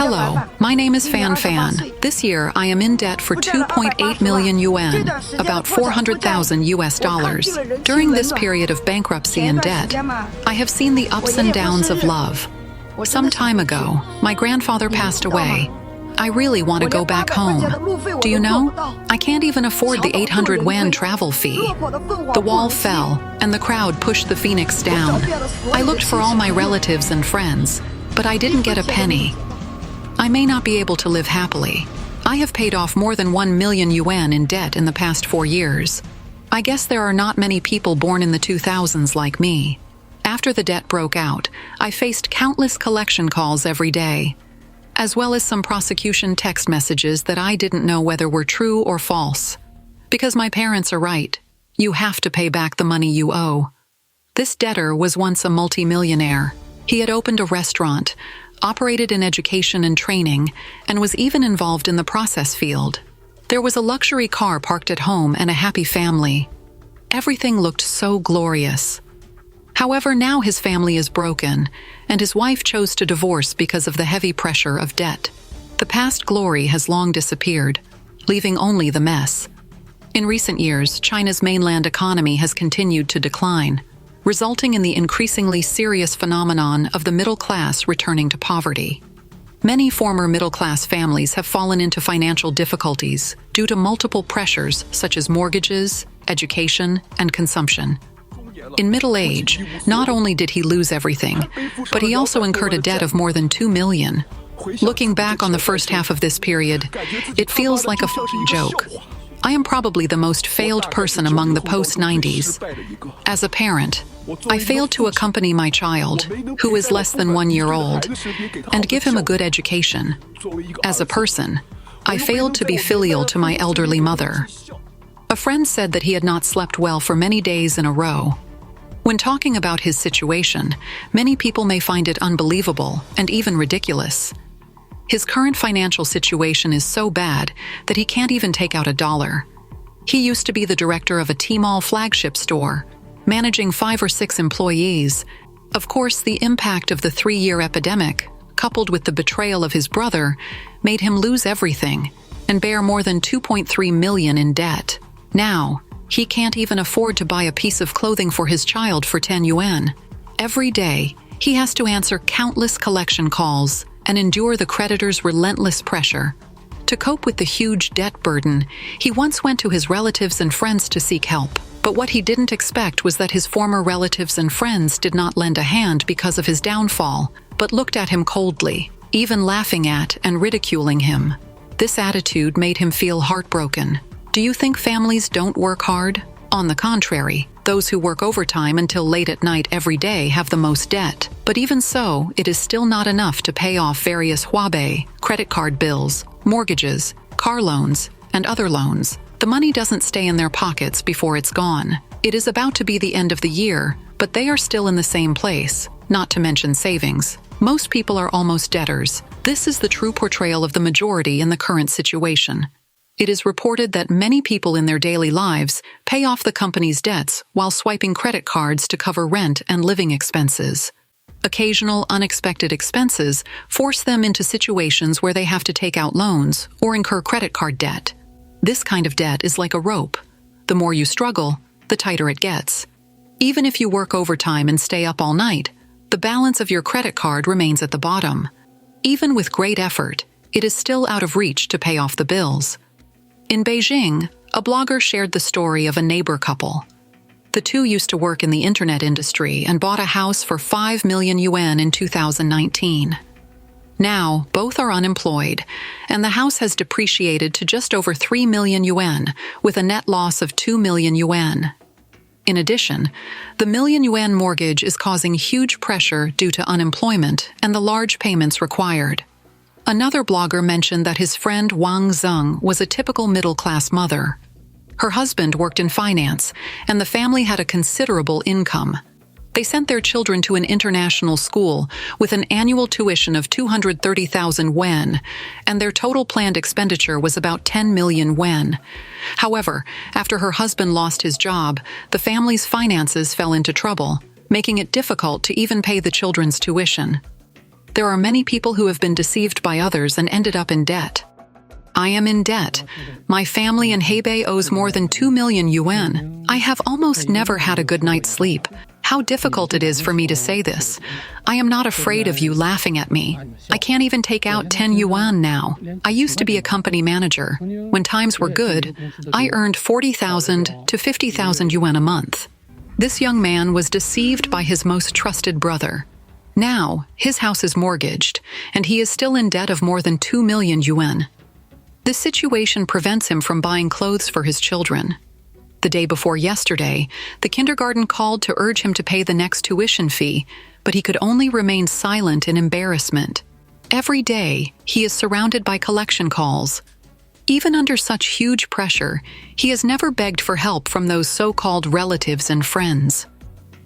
Hello, my name is Fan Fan. This year, I am in debt for 2.8 million yuan, about 400,000 US dollars. During this period of bankruptcy and debt, I have seen the ups and downs of love. Some time ago, my grandfather passed away. I really want to go back home. Do you know? I can't even afford the 800 yuan travel fee. The wall fell, and the crowd pushed the phoenix down. I looked for all my relatives and friends, but I didn't get a penny. I may not be able to live happily. I have paid off more than 1 million yuan in debt in the past 4 years. I guess there are not many people born in the 2000s like me. After the debt broke out, I faced countless collection calls every day, as well as some prosecution text messages that I didn't know whether were true or false. Because my parents are right, you have to pay back the money you owe. This debtor was once a multimillionaire. He had opened a restaurant, operated in education and training, and was even involved in the process field. There was a luxury car parked at home and a happy family. Everything looked so glorious. However, now his family is broken, and his wife chose to divorce because of the heavy pressure of debt. The past glory has long disappeared, leaving only the mess. In recent years, China's mainland economy has continued to decline, resulting in the increasingly serious phenomenon of the middle class returning to poverty. Many former middle-class families have fallen into financial difficulties due to multiple pressures such as mortgages, education, and consumption. In middle age, not only did he lose everything, but he also incurred a debt of more than 2 million. Looking back on the first half of this period, it feels like a joke. I am probably the most failed person among the post-90s. As a parent, I failed to accompany my child, who is less than 1 year old, and give him a good education. As a person, I failed to be filial to my elderly mother. A friend said that he had not slept well for many days in a row. When talking about his situation, many people may find it unbelievable and even ridiculous. His current financial situation is so bad that he can't even take out $1. He used to be the director of a Tmall flagship store, managing 5 or 6 employees. Of course, the impact of the 3-year epidemic, coupled with the betrayal of his brother, made him lose everything and bear more than 2.3 million in debt. Now, he can't even afford to buy a piece of clothing for his child for 10 yuan. Every day, he has to answer countless collection calls and endure the creditor's relentless pressure. To cope with the huge debt burden, he once went to his relatives and friends to seek help. But what he didn't expect was that his former relatives and friends did not lend a hand because of his downfall, but looked at him coldly, even laughing at and ridiculing him. This attitude made him feel heartbroken. Do you think families don't work hard? On the contrary, those who work overtime until late at night every day have the most debt. But even so, it is still not enough to pay off various Huabei, credit card bills, mortgages, car loans, and other loans. The money doesn't stay in their pockets before it's gone. It is about to be the end of the year, but they are still in the same place, not to mention savings. Most people are almost debtors. This is the true portrayal of the majority in the current situation. It is reported that many people in their daily lives pay off the company's debts while swiping credit cards to cover rent and living expenses. Occasional unexpected expenses force them into situations where they have to take out loans or incur credit card debt. This kind of debt is like a rope. The more you struggle, the tighter it gets. Even if you work overtime and stay up all night, the balance of your credit card remains at the bottom. Even with great effort, it is still out of reach to pay off the bills. In Beijing, a blogger shared the story of a neighbor couple. The two used to work in the internet industry and bought a house for 5 million yuan in 2019. Now, both are unemployed, and the house has depreciated to just over 3 million yuan, with a net loss of 2 million yuan. In addition, the million yuan mortgage is causing huge pressure due to unemployment and the large payments required. Another blogger mentioned that his friend Wang Zeng was a typical middle-class mother. Her husband worked in finance, and the family had a considerable income. They sent their children to an international school with an annual tuition of 230,000 yuan, and their total planned expenditure was about 10 million yuan. However, after her husband lost his job, the family's finances fell into trouble, making it difficult to even pay the children's tuition. there are many people who have been deceived by others and ended up in debt. I am in debt. My family in Hebei owes more than 2 million yuan. I have almost never had a good night's sleep. How difficult it is for me to say this. I am not afraid of you laughing at me. I can't even take out 10 yuan now. I used to be a company manager. When times were good, I earned 40,000 to 50,000 yuan a month. This young man was deceived by his most trusted brother. Now, his house is mortgaged, and he is still in debt of more than 2 million yuan. This situation prevents him from buying clothes for his children. The day before yesterday, the kindergarten called to urge him to pay the next tuition fee, but he could only remain silent in embarrassment. Every day, he is surrounded by collection calls. Even under such huge pressure, he has never begged for help from those so-called relatives and friends.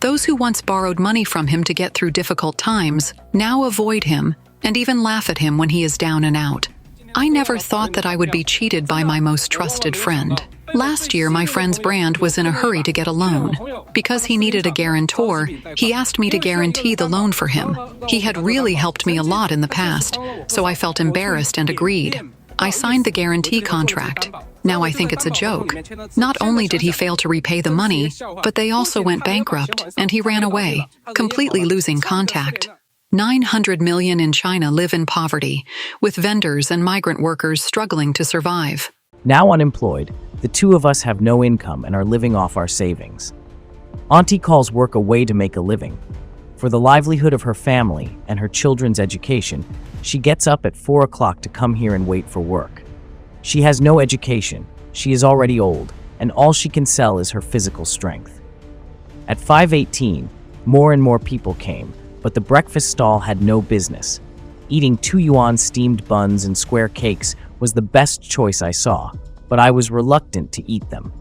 Those who once borrowed money from him to get through difficult times now avoid him and even laugh at him when he is down and out. I never thought that I would be cheated by my most trusted friend. Last year, my friend's brand was in a hurry to get a loan. Because he needed a guarantor, he asked me to guarantee the loan for him. He had really helped me a lot in the past, so I felt embarrassed and agreed. I signed the guarantee contract. Now I think it's a joke. Not only did he fail to repay the money, but they also went bankrupt, and he ran away, completely losing contact. 900 million in China live in poverty, with vendors and migrant workers struggling to survive. Now unemployed, the two of us have no income and are living off our savings. Auntie calls work a way to make a living. For the livelihood of her family and her children's education, she gets up at 4 o'clock to come here and wait for work. She has no education, she is already old, and all she can sell is her physical strength. At 5:18, more and more people came, but the breakfast stall had no business. Eating 2 yuan steamed buns and square cakes was the best choice I saw, but I was reluctant to eat them.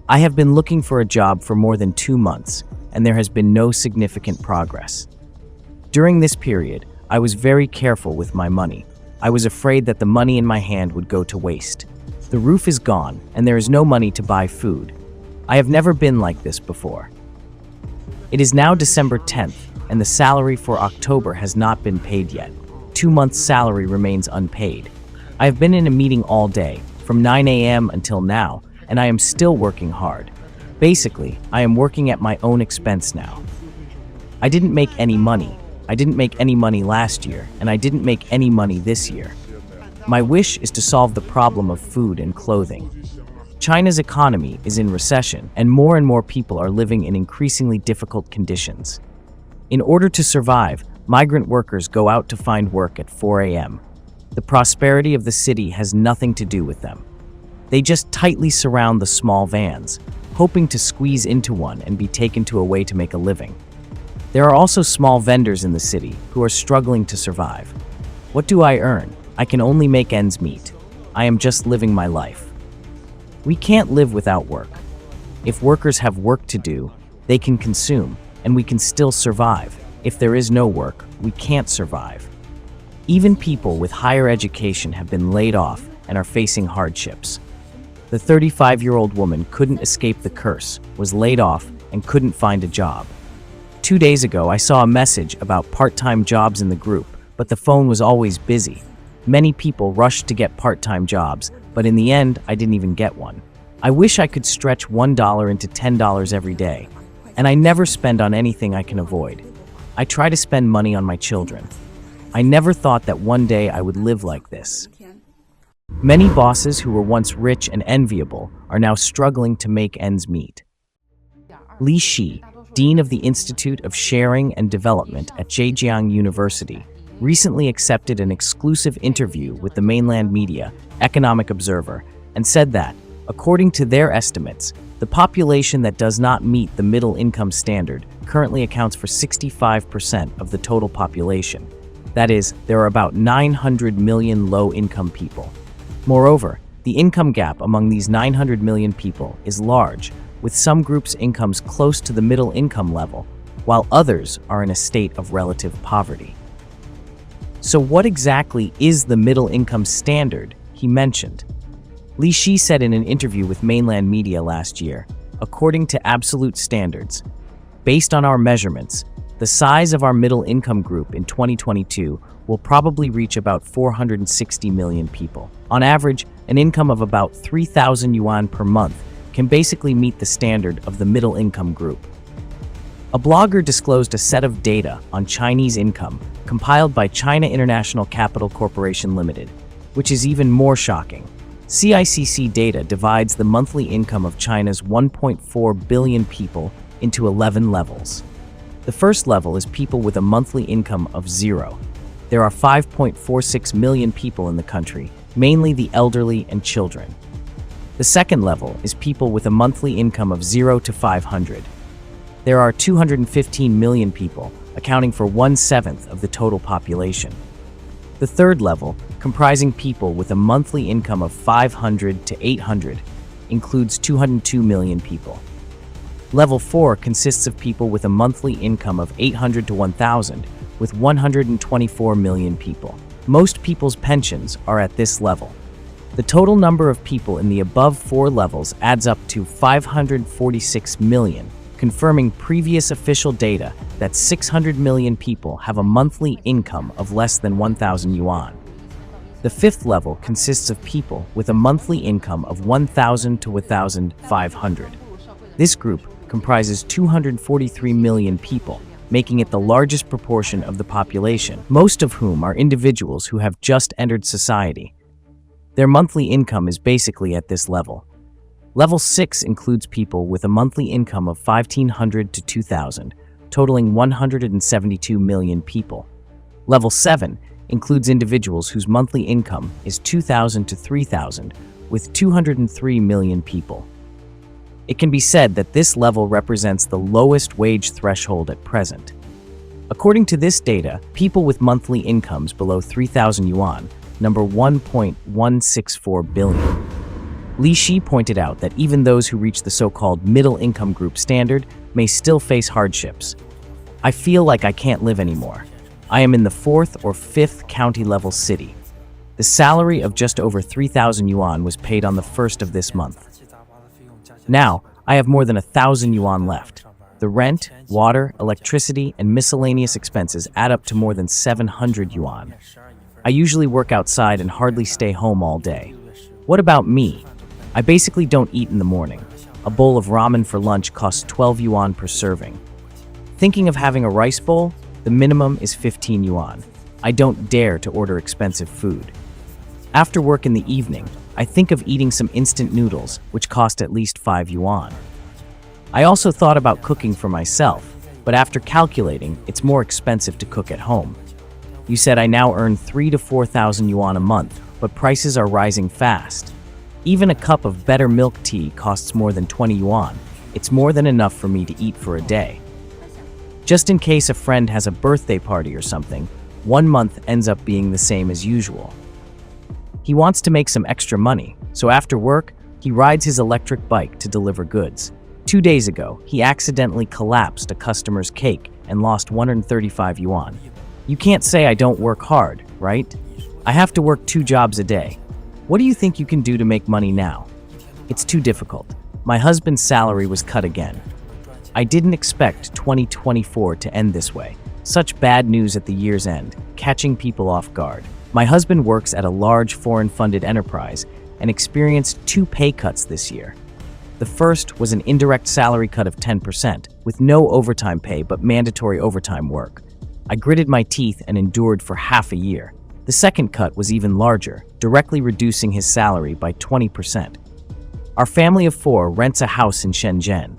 I have been looking for a job for more than 2 months, and there has been no significant progress. During this period, I was very careful with my money. I was afraid that the money in my hand would go to waste. The roof is gone, and there is no money to buy food. I have never been like this before. It is now December 10th, and the salary for October has not been paid yet. 2 months' salary remains unpaid. I have been in a meeting all day, from 9 a.m. until now, and I am still working hard. Basically, I am working at my own expense now. I didn't make any money. I didn't make any money last year, and I didn't make any money this year. My wish is to solve the problem of food and clothing. China's economy is in recession, and more people are living in increasingly difficult conditions. In order to survive, migrant workers go out to find work at 4 a.m. The prosperity of the city has nothing to do with them. They just tightly surround the small vans, hoping to squeeze into one and be taken to a way to make a living. There are also small vendors in the city who are struggling to survive. What do I earn? I can only make ends meet. I am just living my life. We can't live without work. If workers have work to do, they can consume, and we can still survive. If there is no work, we can't survive. Even people with higher education have been laid off and are facing hardships. The 35-year-old woman couldn't escape the curse, was laid off, and couldn't find a job. 2 days ago, I saw a message about part-time jobs in the group, but the phone was always busy. Many people rushed to get part-time jobs, but in the end, I didn't even get one. I wish I could stretch $1 into $10 every day, and I never spend on anything I can avoid. I try to spend money on my children. I never thought that one day I would live like this. Many bosses who were once rich and enviable are now struggling to make ends meet. Li Shi, Dean of the Institute of Sharing and Development at Zhejiang University, recently accepted an exclusive interview with the mainland media, Economic Observer, and said that, according to their estimates, the population that does not meet the middle income standard currently accounts for 65% of the total population. That is, there are about 900 million low-income people. Moreover, the income gap among these 900 million people is large, with some groups' incomes close to the middle income level, while others are in a state of relative poverty. So what exactly is the middle income standard he mentioned? Li Shi said in an interview with mainland media last year, according to absolute standards, based on our measurements, The size of our middle income group in 2022 will probably reach about 460 million people. On average, an income of about 3,000 yuan per month can basically meet the standard of the middle income group. A blogger disclosed a set of data on Chinese income compiled by China International Capital Corporation Limited, which is even more shocking. CICC data divides the monthly income of China's 1.4 billion people into 11 levels. The first level is people with a monthly income of 0. There are 5.46 million people in the country, mainly the elderly and children. The second level is people with a monthly income of 0 to 500. There are 215 million people, accounting for 1/7 of the total population. The third level, comprising people with a monthly income of 500 to 800, includes 202 million people. Level 4 consists of people with a monthly income of 800 to 1,000, with 124 million people. Most people's pensions are at this level. The total number of people in the above 4 levels adds up to 546 million, confirming previous official data that 600 million people have a monthly income of less than 1,000 yuan. The fifth level consists of people with a monthly income of 1,000 to 1,500. This group comprises 243 million people, making it the largest proportion of the population, most of whom are individuals who have just entered society. Their monthly income is basically at this level. Level 6 includes people with a monthly income of 1,500 to 2,000, totaling 172 million people. Level 7 includes individuals whose monthly income is 2,000 to 3,000, with 203 million people. It can be said that this level represents the lowest wage threshold at present. According to this data, people with monthly incomes below 3,000 yuan number 1.164 billion. Li Shi pointed out that even those who reach the so-called middle income group standard may still face hardships. I feel like I can't live anymore. I am in the 4th or 5th county level city. The salary of just over 3,000 yuan was paid on the 1st of this month. Now, I have more than 1,000 yuan left. The rent, water, electricity, and miscellaneous expenses add up to more than 700 yuan. I usually work outside and hardly stay home all day. What about me? I basically don't eat in the morning. A bowl of ramen for lunch costs 12 yuan per serving. Thinking of having a rice bowl? The minimum is 15 yuan. I don't dare to order expensive food. After work in the evening, I think of eating some instant noodles, which cost at least 5 yuan. I also thought about cooking for myself, but after calculating, it's more expensive to cook at home. You said I now earn 3,000 to 4,000 yuan a month, but prices are rising fast. Even a cup of better milk tea costs more than 20 yuan. It's more than enough for me to eat for a day. Just in case a friend has a birthday party or something, 1 month ends up being the same as usual. He wants to make some extra money, so after work, he rides his electric bike to deliver goods. 2 days ago, he accidentally collapsed a customer's cake and lost 135 yuan. You can't say I don't work hard, right? I have to work 2 jobs a day. What do you think you can do to make money now? It's too difficult. My husband's salary was cut again. I didn't expect 2024 to end this way. Such bad news at the year's end, catching people off guard. My husband works at a large foreign-funded enterprise and experienced 2 pay cuts this year. The first was an indirect salary cut of 10%, with no overtime pay but mandatory overtime work. I gritted my teeth and endured for half a year. The second cut was even larger, directly reducing his salary by 20%. Our family of 4 rents a house in Shenzhen.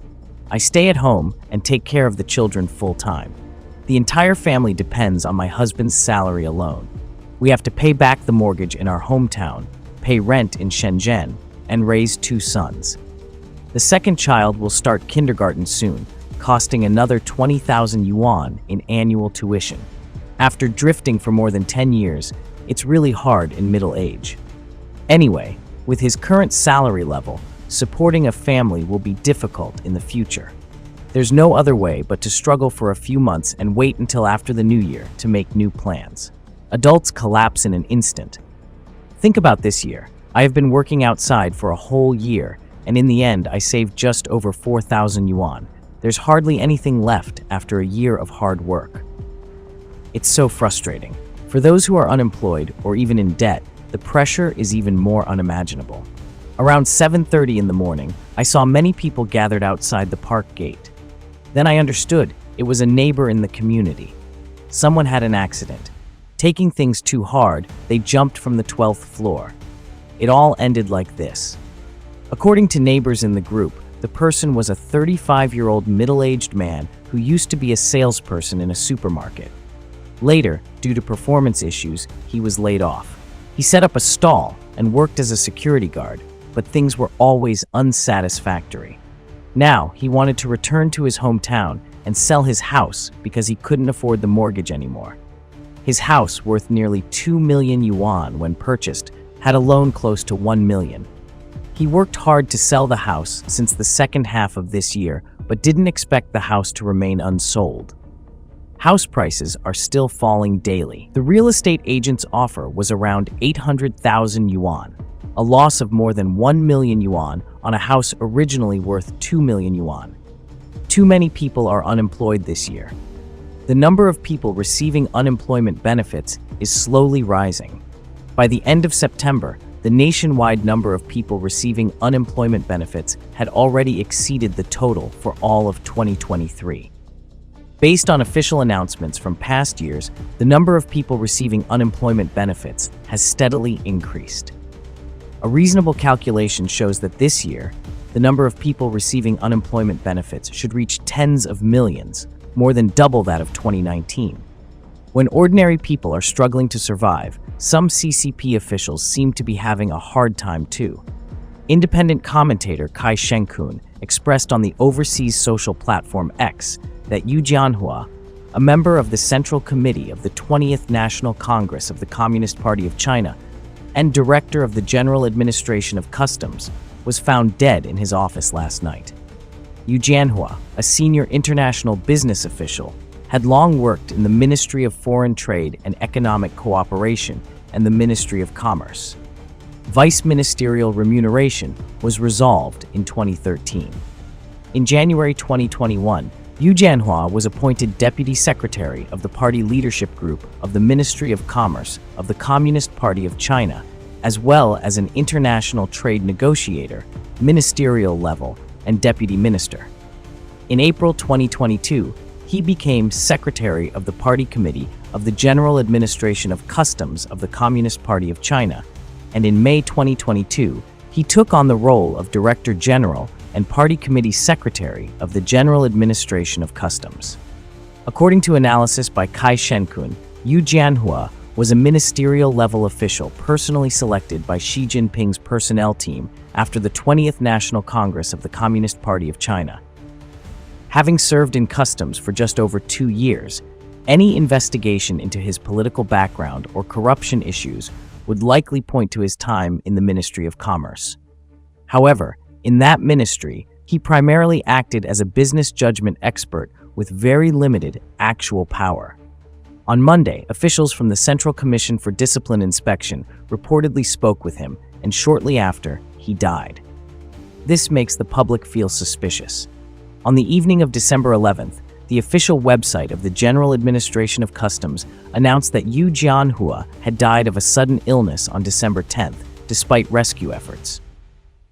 I stay at home and take care of the children full-time. The entire family depends on my husband's salary alone. We have to pay back the mortgage in our hometown, pay rent in Shenzhen, and raise 2 sons. The second child will start kindergarten soon, costing another 20,000 yuan in annual tuition. After drifting for more than 10 years, it's really hard in middle age. Anyway, with his current salary level, supporting a family will be difficult in the future. There's no other way but to struggle for a few months and wait until after the new year to make new plans. Adults collapse in an instant. Think about this year. I have been working outside for a whole year, and in the end, I saved just over 4,000 yuan. there's hardly anything left after a year of hard work. It's so frustrating. For those who are unemployed or even in debt, the pressure is even more unimaginable. Around 7:30 in the morning, I saw many people gathered outside the park gate. Then I understood it was a neighbor in the community. Someone had an accident. Taking things too hard, they jumped from the 12th floor. It all ended like this. According to neighbors in the group, the person was a 35-year-old middle-aged man who used to be a salesperson in a supermarket. Later, due to performance issues, he was laid off. He set up a stall and worked as a security guard, but things were always unsatisfactory. Now, he wanted to return to his hometown and sell his house because he couldn't afford the mortgage anymore. His house, worth nearly 2 million yuan when purchased, had a loan close to 1 million. He worked hard to sell the house since the second half of this year, but didn't expect the house to remain unsold. House prices are still falling daily. The real estate agent's offer was around 800,000 yuan, a loss of more than 1 million yuan on a house originally worth 2 million yuan. Too many people are unemployed this year. The number of people receiving unemployment benefits is slowly rising. By the end of September, the nationwide number of people receiving unemployment benefits had already exceeded the total for all of 2023. Based on official announcements from past years, the number of people receiving unemployment benefits has steadily increased. A reasonable calculation shows that this year, the number of people receiving unemployment benefits should reach tens of millions, more than double that of 2019. When ordinary people are struggling to survive, some CCP officials seem to be having a hard time too. Independent commentator Kai Shenkun expressed on the overseas social platform X that Yu Jianhua, a member of the Central Committee of the 20th National Congress of the Communist Party of China and director of the General Administration of Customs, was found dead in his office last night. Yu Jianhua, a senior international business official, had long worked in the Ministry of Foreign Trade and Economic Cooperation and the Ministry of Commerce. Vice ministerial remuneration was resolved in 2013. In January 2021, Yu Jianhua was appointed Deputy Secretary of the Party Leadership Group of the Ministry of Commerce of the Communist Party of China, as well as an international trade negotiator, ministerial level, and Deputy Minister. In April 2022, he became Secretary of the Party Committee of the General Administration of Customs of the Communist Party of China, and in May 2022, he took on the role of Director General and Party Committee Secretary of the General Administration of Customs. According to analysis by Kai Shenkun, Yu Jianhua was a ministerial-level official personally selected by Xi Jinping's personnel team after the 20th National Congress of the Communist Party of China. Having served in customs for just over 2 years, any investigation into his political background or corruption issues would likely point to his time in the Ministry of Commerce. However, in that ministry, he primarily acted as a business judgment expert with very limited actual power. On Monday, officials from the Central Commission for Discipline Inspection reportedly spoke with him, and shortly after, he died. This makes the public feel suspicious. On the evening of December 11th, the official website of the General Administration of Customs announced that Yu Jianhua had died of a sudden illness on December 10th, despite rescue efforts.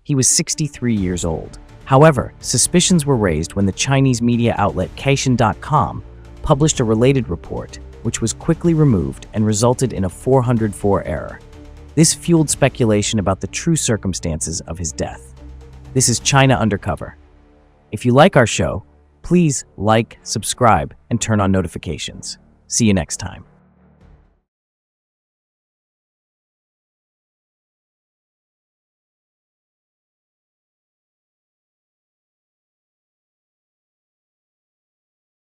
He was 63 years old. However, suspicions were raised when the Chinese media outlet Caixin.com published a related report, which was quickly removed and resulted in a 404 error. This fueled speculation about the true circumstances of his death. This is China Undercover. If you like our show, please like, subscribe, and turn on notifications. See you next time.